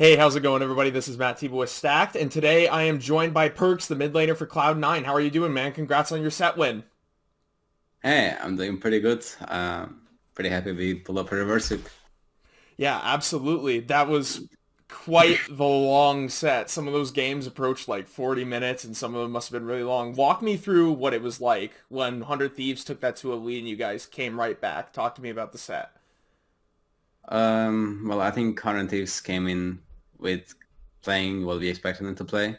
Hey, how's it going, everybody? This is Matt Tebow with Stacked, and today I am joined by Perkz, the mid laner for Cloud9. How are you doing, man? Congrats on your set win. Hey, I'm doing pretty good. Pretty happy we pull up a reverse sweep. Yeah, absolutely. That was quite the long set. Some of those games approached like 40 minutes, and some of them must have been really long. Walk me through what it was like when 100 Thieves took that to a lead and you guys came right back. Talk to me about the set. Well, I think current Thieves came in with playing what we expected them to play.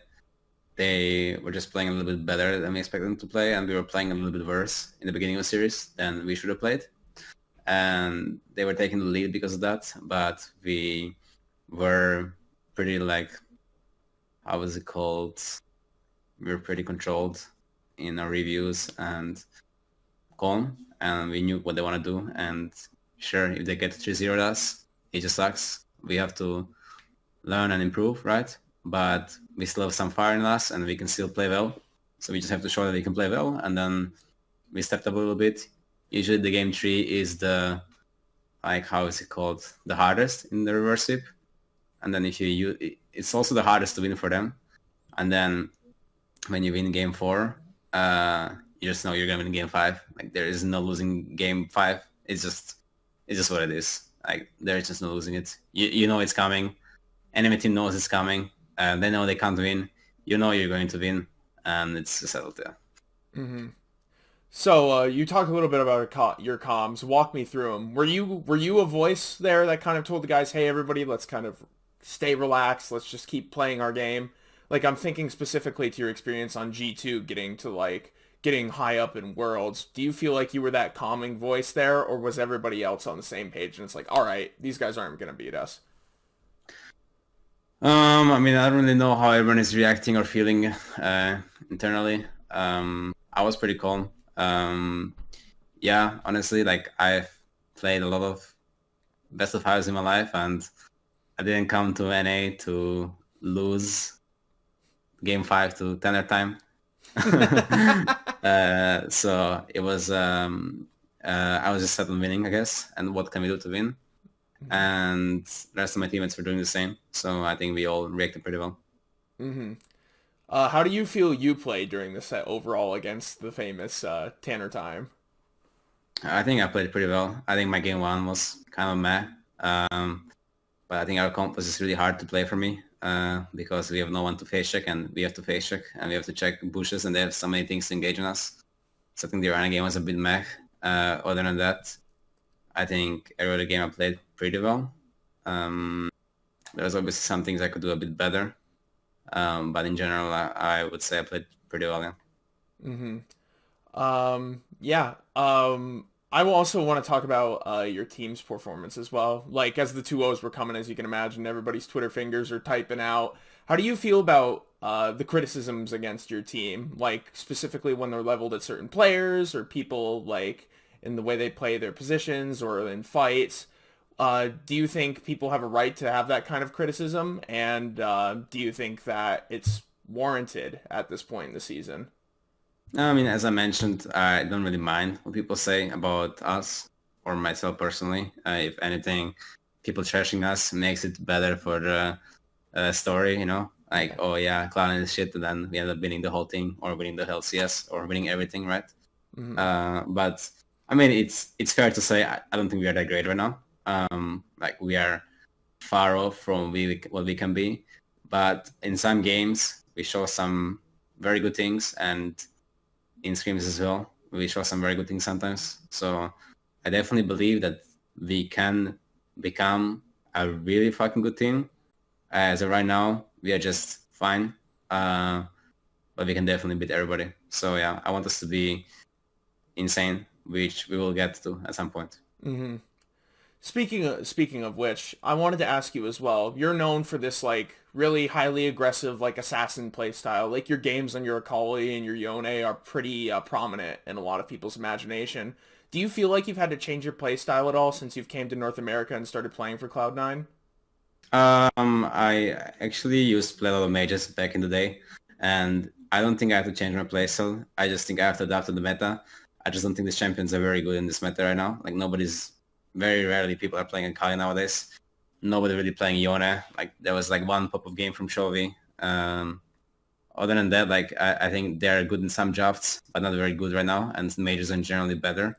They were just playing a little bit better than we expected them to play, and we were playing a little bit worse in the beginning of the series than we should have played. And they were taking the lead because of that, but we were pretty how was it called? We were pretty controlled in our reviews and calm, and we knew what they want to do. And sure, if they get 3-0 us, it just sucks. We have to learn and improve, right? But we still have some fire in us, and we can still play well. So we just have to show that we can play well, and then we stepped up a little bit. Usually the game 3 is the, how is it called? The hardest in the reverse sweep. And then if you use, it's also the hardest to win for them. And then when you win game 4, you just know you're gonna win game 5. Like there is no losing game 5. It's just what it is. Like there's just no losing it. You know it's coming. Enemy team knows it's coming. They know they can't win. You know you're going to win, and it's settled there. hmm So you talked a little bit about your comms. Walk me through them. Were you a voice there that kind of told the guys, "Hey, everybody, let's kind of stay relaxed. Let's just keep playing our game." Like I'm thinking specifically to your experience on G2 getting to like getting high up in Worlds. Do you feel like you were that calming voice there, or was everybody else on the same page and it's like, all right, these guys aren't going to beat us? I mean, I don't really know how everyone is reacting or feeling internally. I was pretty calm. Yeah, honestly, like I've played a lot of best of fives in my life, and I didn't come to NA to lose game 5 to Tenor time. So it was, I was just set on winning, I guess, and what can we do to win? And the rest of my teammates were doing the same. So I think we all reacted pretty well. Mm-hmm. How do you feel you played during the set overall against the famous Tanner time? I think I played pretty well. I think my game 1 was kind of meh. But I think our comp was just really hard to play for me because we have no one to face check, and we have to face check, and we have to check bushes, and they have so many things to engage on us. So I think the Arena game was a bit meh. Other than that, I think every other game I played pretty well. Um, There's obviously some things I could do a bit better. But in general, I would say I played pretty well, yeah. Mm-hmm. Yeah. I will also want to talk about your team's performance as well. Like as the 2-0s were coming, as you can imagine, everybody's Twitter fingers are typing out. How do you feel about the criticisms against your team? Like specifically when they're leveled at certain players or people like in the way they play their positions or in fights. Do you think people have a right to have that kind of criticism? And do you think that it's warranted at this point in the season? No, I mean, as I mentioned, I don't really mind what people say about us or myself personally. If anything, people trashing us makes it better for the story, you know? Like, Yeah. oh yeah, Clown is shit, and then we end up winning the whole thing, or winning the LCS, or winning everything, right? hmm But I mean, it's fair to say I don't think we are that great right now. Like we are far off from what we can be, but in some games we show some very good things, and in scrims as well. We show some very good things sometimes. So I definitely believe that we can become a really fucking good team. As of right now, we are just fine. But we can definitely beat everybody. So yeah, I want us to be insane, which we will get to at some point. hmm Speaking of which, I wanted to ask you as well. You're known for this like really highly aggressive like assassin play style. Like your games on your Akali and your Yone are pretty prominent in a lot of people's imagination. Do you feel like you've had to change your play style at all since you've came to North America and started playing for Cloud9? I actually used to play a lot of mages back in the day, and I don't think I have to change my playstyle. I just think I have to adapt to the meta. I just don't think the champions are very good in this meta right now. Like nobody's, very rarely people are playing Akali nowadays. nobody really playing Yone. Like there was like one pop-up game from Chovy. Other than that, like I think they're good in some drafts, but not very good right now, and majors are generally better.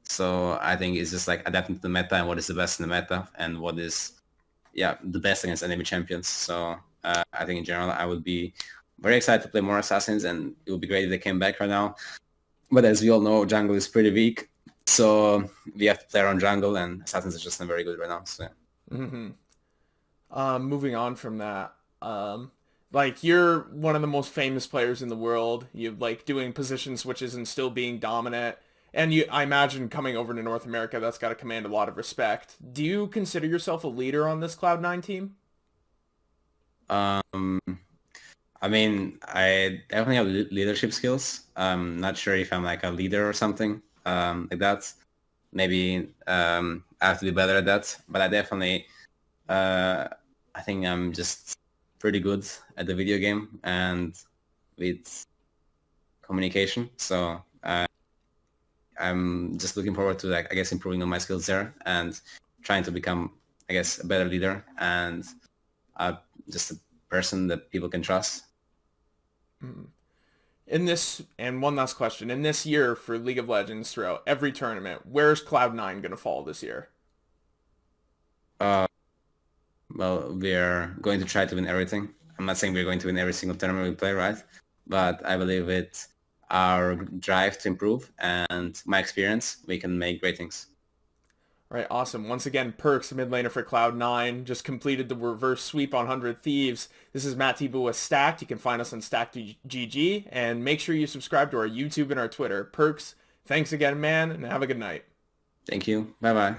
So I think it's just like adapting to the meta and what is the best in the meta and what is, yeah, the best against enemy champions. So I think in general I would be very excited to play more assassins, and it would be great if they came back right now. But as we all know, jungle is pretty weak, so we have to play around jungle, and assassins are just not very good right now. So Hmm. Moving on from that, like you're one of the most famous players in the world. You like doing position switches and still being dominant. And I imagine coming over to North America, that's got to command a lot of respect. Do you consider yourself a leader on this Cloud9 team? um, I mean, I definitely have leadership skills. I'm not sure if I'm like a leader or something like that. Maybe I have to be better at that. But I definitely, I think I'm just pretty good at the video game and with communication. So I'm just looking forward to like I guess improving on my skills there and trying to become I guess a better leader and just a person that people can trust. Mhm. In this, and one last question, in this year for League of Legends throughout every tournament, where's Cloud9 going to fall this year? Uh, well, we're going to try to win everything. I'm not saying we're going to win every single tournament we play, right? But I believe with our drive to improve and my experience, we can make great things. All right, awesome. Once again, Perkz, mid laner for Cloud9, just completed the reverse sweep on 100 Thieves. This is Matt Tebow with Stacked. You can find us on Stacked.gg, and make sure you subscribe to our YouTube and our Twitter. Perkz, thanks again, man, and have a good night. Thank you. Bye bye.